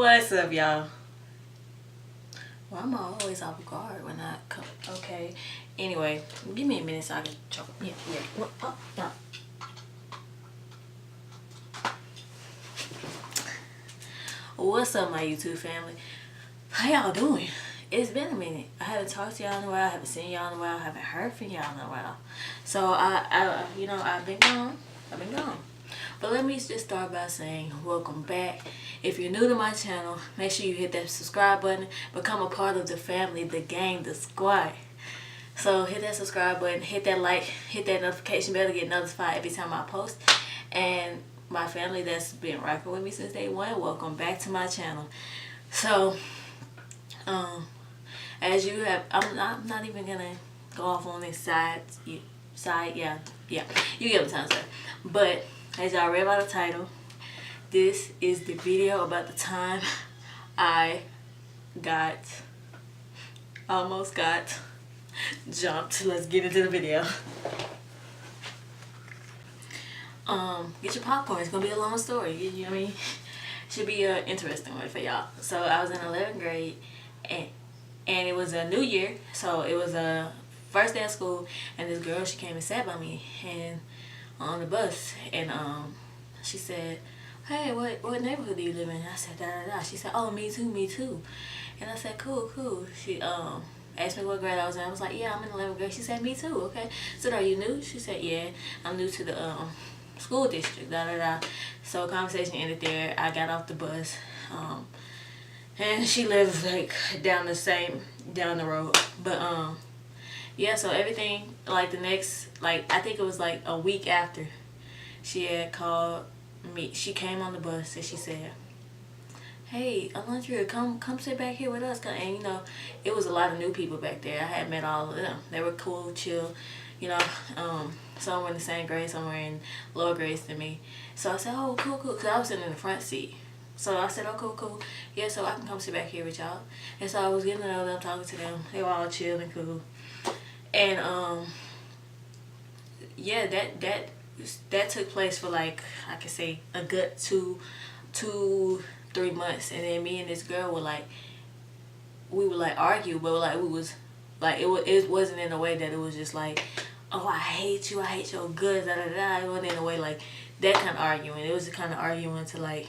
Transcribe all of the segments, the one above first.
What's up, y'all? Well, I'm always off guard when I come. Okay. Anyway, give me a minute so I can choke. Yeah. What? Oh, no. What's up, my YouTube family? How y'all doing? It's been a minute. I haven't talked to y'all in a while. I haven't seen y'all in a while. I haven't heard from y'all in a while. So I've been gone. But let me just start by saying welcome back. If you're new to my channel, make sure you hit that subscribe button. Become a part of the family, the gang, the squad. So hit that subscribe button, hit that like, hit that notification bell to get notified every time I post. And my family that's been rocking with me since day one, welcome back to my channel. So, as you have, I'm not even gonna go off on this side, you get what I'm saying. But as y'all read by the title, this is the video about the time I almost got jumped. Let's get into the video. Get your popcorn. It's gonna be a long story. You know what I mean? Should be an interesting one for y'all. So I was in 11th grade, and it was a new year. So it was a first day of school, and this girl, she came and sat by me and on the bus, and she said, "Hey, what neighborhood do you live in?" I said, "Da da da." She said, "Oh, me too." And I said, "Cool." She asked me what grade I was in. I was like, "Yeah, I'm in 11th grade." She said, "Me too." Okay. So are you new? She said, "Yeah, I'm new to the school district." Da da da. So conversation ended there. I got off the bus, and she lives like down the road. But yeah. So everything, like the next, like I think it was like a week after, she had called me. She came on the bus and she said, "Hey, Alondria, come sit back here with us." And you know, it was a lot of new people back there. I had met all of them. They were cool, chill. You know, some were in the same grade, some were in lower grades than me. So I said, "Oh, cool," because I was sitting in the front seat. So I said, "Oh, cool. Yeah, so I can come sit back here with y'all." And so I was getting to know them, talking to them. They were all chill and cool. And yeah, that took place for like, I could say a good 3 months. And then me and this girl were like, we would like argue, but like we was like, it wasn't in a way that it was just like, "Oh, I hate you, I hate your goods, da da da." It wasn't in a way like that kind of arguing. It was the kind of arguing to like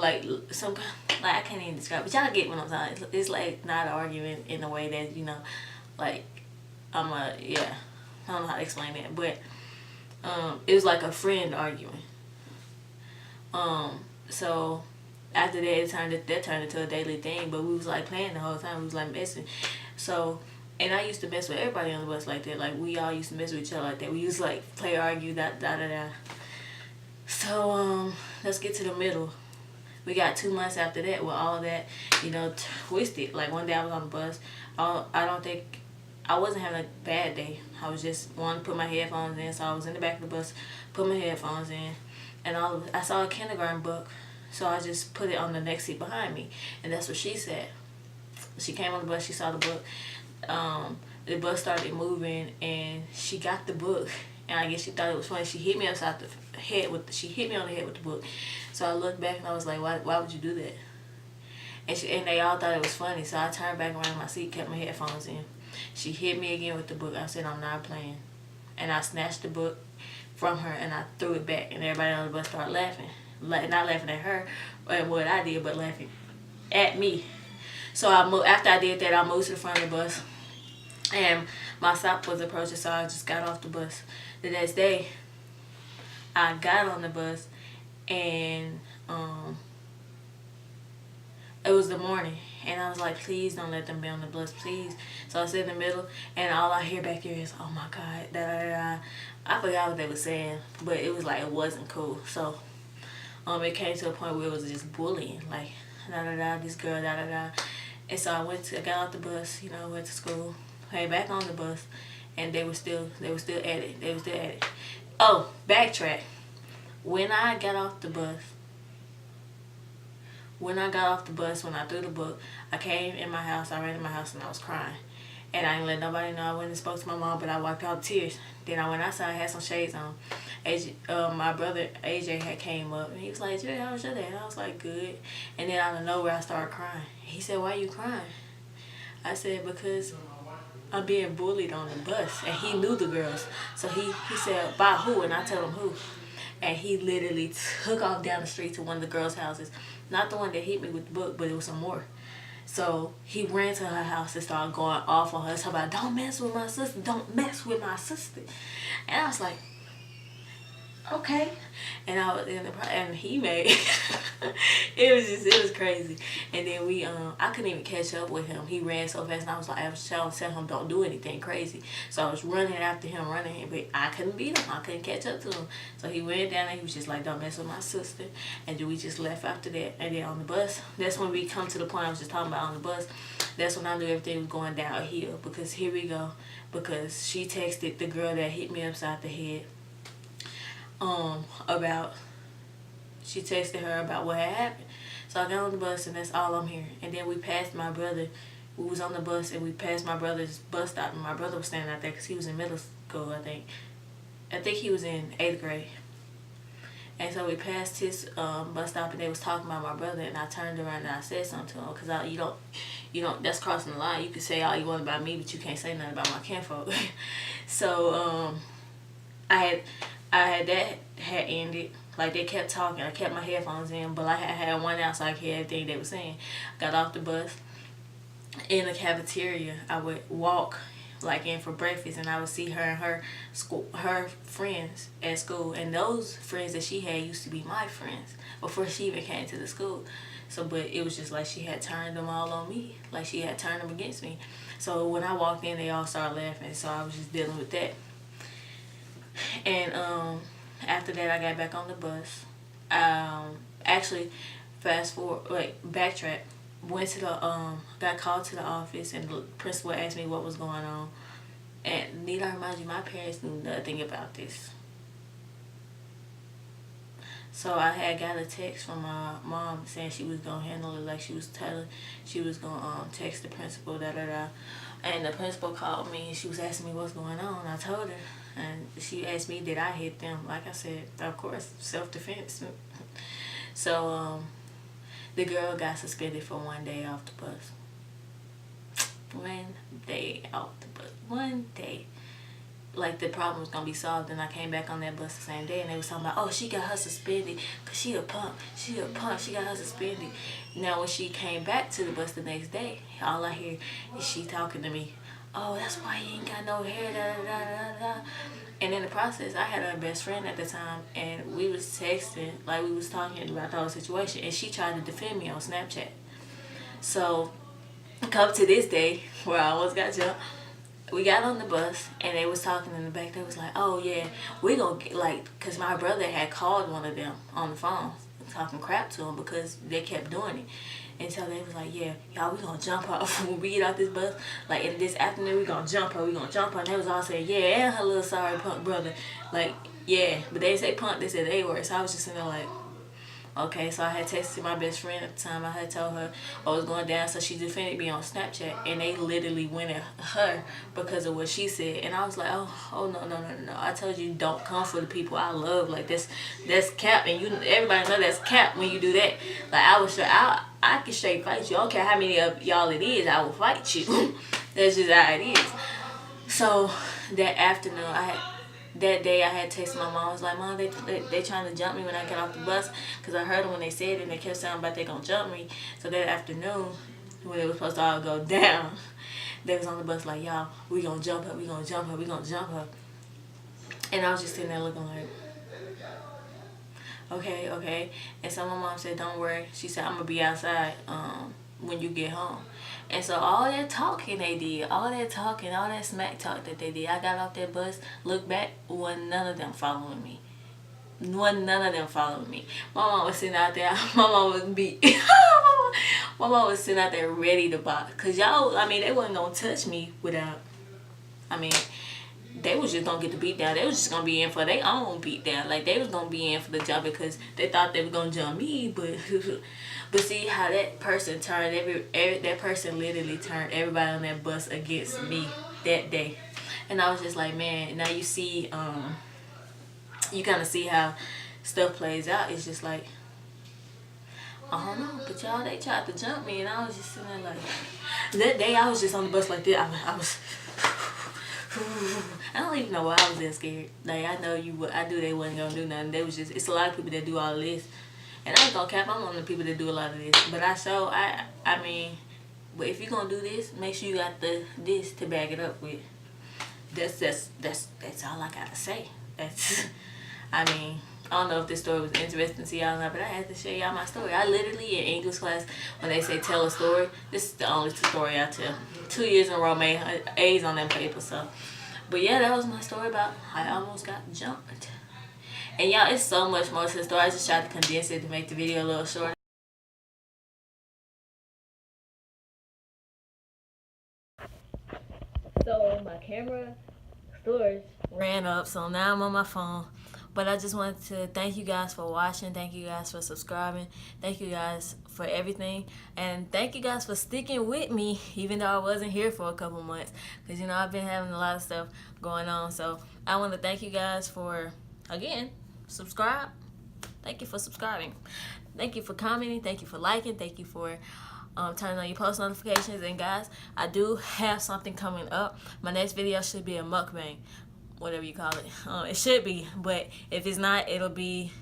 like some kind, like I can't even describe, but y'all get what I'm saying. It's like not an argument in a way that, you know, like I don't know how to explain it, but it was like a friend arguing. So after that, that turned into a daily thing, but we was like playing the whole time. We was like messing. So, and I used to mess with everybody on the bus like that. Like we all used to mess with each other like that. We used to like play, argue, da da da da. So let's get to the middle. We got 2 months after that with all that, you know, twisted. Like one day I was on the bus. I don't think, I wasn't having a bad day. I was just wanting to put my headphones in. So I was in the back of the bus, put my headphones in, and I saw a kindergarten book. So I just put it on the next seat behind me. And that's what she said. She came on the bus, she saw the book. The bus started moving and she got the book. And I guess she thought it was funny. She hit me upside the head she hit me on the head with the book. So I looked back and I was like, why would you do that? And they all thought it was funny. So I turned back around in my seat, kept my headphones in. She hit me again with the book. I said, "I'm not playing." And I snatched the book from her and I threw it back. And everybody on the bus started laughing. Not laughing at her and what I did, but laughing at me. So after I did that, I moved to the front of the bus. And my stop was approaching, so I just got off the bus. The next day, I got on the bus, and it was the morning, and I was like, "Please don't let them be on the bus, please." So I sit in the middle, and all I hear back here is, "Oh my God, da da da." I forgot what they were saying, but it was like, it wasn't cool. So it came to a point where it was just bullying, like da da da, this girl, da da da. And so I got off the bus, you know, went to school. Came back on the bus, and they were still at it. Oh, backtrack. When I got off the bus, when I threw the book, I came in my house. I ran in my house and I was crying, and I didn't let nobody know. I went and spoke to my mom, but I wiped out the tears. Then I went outside, had some shades on, My brother AJ had came up and he was like, Jerry, how was your day? And I was like, good. And then out of nowhere, I started crying. He said, why you crying? I said, because I'm being bullied on the bus. And he knew the girls. So he said, by who? And I told him who. And he literally took off down the street to one of the girls' houses. Not the one that hit me with the book, but it was some more. So he ran to her house and started going off on her. Talking about, don't mess with my sister. Don't mess with my sister. And I was like, okay. And I was and he made it was crazy. And then I couldn't even catch up with him. He ran so fast and I was like, I was trying to tell him don't do anything crazy. So I was running after him, but I couldn't beat him. I couldn't catch up to him. So he went down and he was just like, don't mess with my sister. And then we just left after that. And then on the bus, that's when we come to the point I was just talking about on the bus. That's when I knew everything was going downhill, because here we go. Because she texted the girl that hit me upside the head she texted her about what had happened. So I got on the bus and that's all I'm hearing. And then we passed my brother. We was on the bus and we passed my brother's bus stop, and my brother was standing out there because he was in middle school, I think. I think he was in 8th grade. And so we passed his bus stop and they was talking about my brother, and I turned around and I said something to him, because you don't, that's crossing the line. You can say all you want about me, but you can't say nothing about my kinfolk. So I had that had ended. Like, they kept talking. I kept my headphones in, but I had one out so I could hear everything they were saying. Got off the bus. In the cafeteria, I would walk like in for breakfast, and I would see her and her friends at school, and those friends that she had used to be my friends before she even came to the school. So, but it was just like she had turned them all on me, like she had turned them against me. So when I walked in, they all started laughing. So I was just dealing with that. And after that, I got back on the bus. Actually, fast forward, backtrack. Went to the got called to the office, and the principal asked me what was going on. And need I remind you, my parents knew nothing about this. So I had got a text from my mom saying she was gonna handle it, like she was gonna text the principal, And the principal called me and she was asking me what's going on. I told her, and she asked me did I hit them. Like I said, of course, self-defense. So the girl got suspended for 1 day off the bus. 1 day off the bus. 1 day. Like, the problem was gonna be solved, and I came back on that bus the same day, and they was talking about, oh, she got her suspended because she a punk, she got her suspended. Now when she came back to the bus the next day, all I hear is she talking to me, oh, that's why you ain't got no hair, da da da da da. And in the process, I had her best friend at the time, and we was texting, like we was talking about the whole situation, and she tried to defend me on Snapchat. So come to this day where I almost got jumped. We got on the bus and they was talking in the back. They was like, oh yeah, we gonna get, like, because my brother had called one of them on the phone talking crap to him because they kept doing it. And so they was like, yeah, y'all, we gonna jump her when we get out this bus. Like, in this afternoon, we gonna jump her. And they was all saying, yeah, and her little sorry punk brother. Like, yeah, but they didn't say punk, they said they were. So I was just sitting there like, okay. So I had texted my best friend at the time. I had told her what was going down, so she defended me on Snapchat, and they literally went at her because of what she said. And I was like, oh no. I told you, don't come for the people I love. Like, that's cap, and everybody know that's cap when you do that. Like, I can straight fight you. I don't care how many of y'all it is, I will fight you. That's just how it is. So that afternoon, that day I had texted my mom. I was like, Mom, they trying to jump me when I get off the bus, because I heard them when they said it, and they kept saying about they gonna jump me. So that afternoon, when it was supposed to all go down, they was on the bus like, y'all, we gonna jump her. And I was just sitting there looking like, okay. And so my mom said, don't worry. She said, I'm gonna be outside when you get home. And so all that talking they did, all that smack talk that they did, I got off that bus, looked back, wasn't none of them following me. My mom was sitting out there. My mom was beat. My mom was sitting out there ready to box. Because y'all, I mean, they wasn't going to touch me without, I mean, they was just going to get the beat down. They was just going to be in for their own beat down. Like, they was going to be in for the jump because they thought they were going to jump me, but see how that person turned, that person literally turned everybody on that bus against me that day. And I was just like, man, now you see you kind of see how stuff plays out. It's just like, I don't know, but y'all, they tried to jump me, and I was just sitting there like, that day I was just on the bus like that. I was I don't even know why I was that scared. Like, I know I knew they wasn't gonna do nothing. They was just, it's a lot of people that do all this, and I ain't gonna cap, I'm one of the people that do a lot of this. But I mean, but if you gonna do this, make sure you got this to back it up with. That's all I gotta say. That's, I mean, I don't know if this story was interesting to y'all or not, but I had to show y'all my story. I literally, in English class, when they say tell a story, this is the only story I tell. 2 years in a row, made A's on that paper, so. But yeah, that was my story about how I almost got jumped. And y'all, it's so much more to the story. I just tried to condense it to make the video a little shorter. So my camera storage ran up, so now I'm on my phone. But I just wanted to thank you guys for watching. Thank you guys for subscribing. Thank you guys for everything. And thank you guys for sticking with me, even though I wasn't here for a couple months. Because, you know, I've been having a lot of stuff going on. So I want to thank you guys for, again, subscribe. Thank you for subscribing. Thank you for commenting. Thank you for liking. Thank you for turning on your post notifications. And guys, I do have something coming up. My next video should be a mukbang, whatever you call it. It should be, but if it's not, it'll be,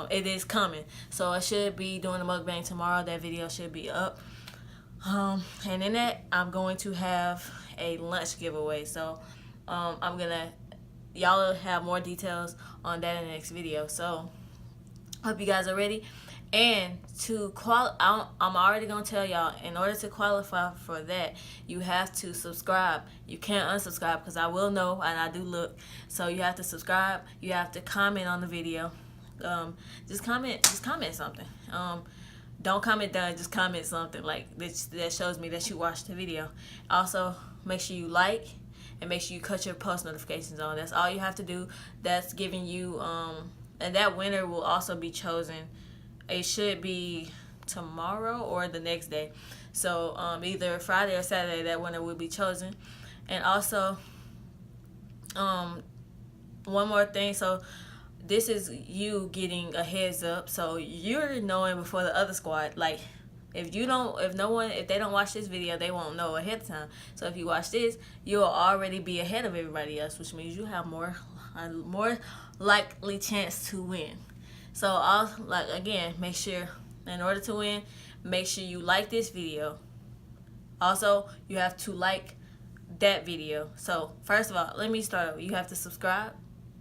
it is coming. So I should be doing a mukbang tomorrow. That video should be up. And in that, I'm going to have a lunch giveaway. So y'all will have more details on that in the next video. So hope you guys are ready. And I'm already going to tell y'all, in order to qualify for that, you have to subscribe. You can't unsubscribe, because I will know, and I do look. So you have to subscribe. You have to comment on the video. Just comment something. Don't comment done, just comment something like that shows me that you watched the video. Also, make sure you like, and make sure you cut your post notifications on. That's all you have to do. That's giving you, and that winner will also be chosen. It should be tomorrow or the next day. So either Friday or Saturday, that winner will be chosen. And also, one more thing. So this is you getting a heads up. So you're knowing before the other squad. Like, if they don't watch this video, they won't know ahead of time. So if you watch this, you'll already be ahead of everybody else, which means you have more likely chance to win. So again, make sure, in order to win, make sure you like this video. Also, you have to like that video. So first of all, let me start over. You have to subscribe.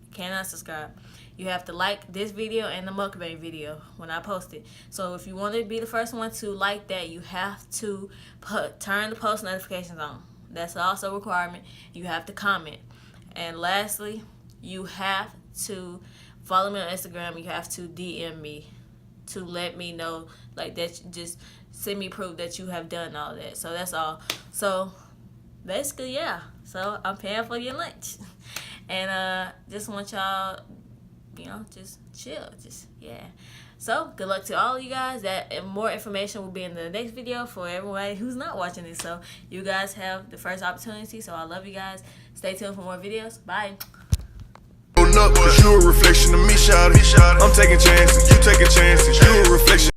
You cannot subscribe. You have to like this video and the mukbang video when I post it. So if you want to be the first one to like that, you have to turn the post notifications on. That's also a requirement. You have to comment. And lastly, you have to follow me on Instagram. You have to DM me to let me know, like, that. Just send me proof that you have done all that. So that's all. So basically, yeah. So I'm paying for your lunch. And just want y'all, just chill. Yeah. So good luck to all of you guys. And more information will be in the next video for everybody who's not watching this. So you guys have the first opportunity. So I love you guys. Stay tuned for more videos. Bye. Up, cause you a reflection of me, shawty. I'm taking chances, you taking chances. You a reflection.